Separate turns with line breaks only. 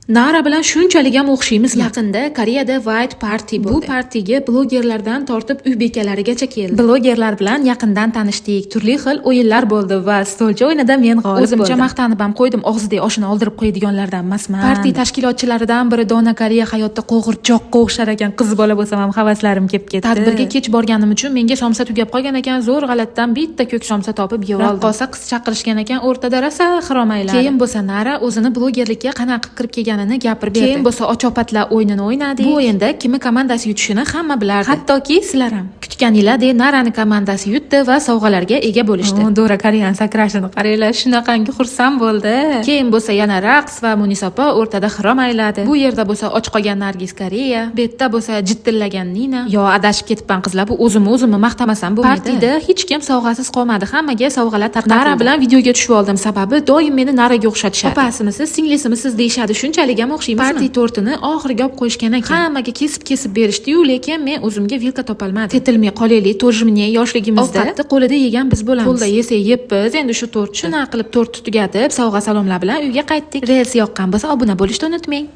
Nara bilan shunchalik ham o'xshaymiz. Yaqinda Koreyada White Party bo'ldi. Bu partiga blogerlardan tortib uy bekalarigacha keldi. Blogerlar bilan yaqindan tanishdik. Turli xil o'yinlar bo'ldi va stolcha o'yinida men g'olib bo'ldim. O'zimcha maqtanib ham qo'ydim. Og'zidagi oshini oldirib qo'yadiganlardan emasman. Partiya tashkilotchilaridan biri Dona Koreya hayotda qo'g'irchoqqa o'xshar ekan. Qiz bola bo'lsam ham havaslarim kelib ketdi. Tadbirga kech borganim uchun menga somsa tugab qolgan ekan. Zo'r g'alatdan bitta ko'k somsa topib yeb oldim. Raqqosa qiz chaqirishgan ekan. O'rtada rosa xiromayladi. Keyin bo'lsa Nara o'zini blogerlikka qanaqa qilib kelganini gapirib berdi. Keyin bo'lsa ochopatlar o'yinini o'ynadik. Bu o'yinda kimni komandasi yutishini hamma bilardi. Hattoki sizlar ham. Kutganinglardek Narani komandasi yutdi va sovg'alarga ega bo'lishdi. Dora Koreyan sakrashini qaranglar, shunaqangi xursand bo'ldi. Keyin bo'lsa yana raqs va Munisopa o'rtada xirom ayladi. Bu yerda bo'lsa och qolgan Nargiz Koreya, bu yerda bo'lsa jiddillagan Nina. Yo, adashib ketibman qizlar, bu o'zimni maqtamasam bo'lmaydi. Partiyada hech kim sovg'asiz qolmadi. Hammaga sovg'alar tarqatildi. Nara bilan videoga tushib oldim, sababi doim meni Naraga o'xshatishadi. Opasimisiz, singlisimisiz deyshadi. Shunchalik ham o'xshaymizmi? Partiya tortini oxiriga olib qo'yishgan ekan. Hammaga kesib berishdi-yu, lekin men o'zimga vilka topolmadim. Tetilmay qolaylik, tojimni yoshligimizda ovqatni qo'lida yegan biz bo'lamiz. Qo'lda yesak yeb biz, endi shu tortni. Shuna qilib tortni tugatib, sovg'a salomlar bilan uyga qaytdik. Reels yoqqan bo'lsa obuna bo'lishni unutmang.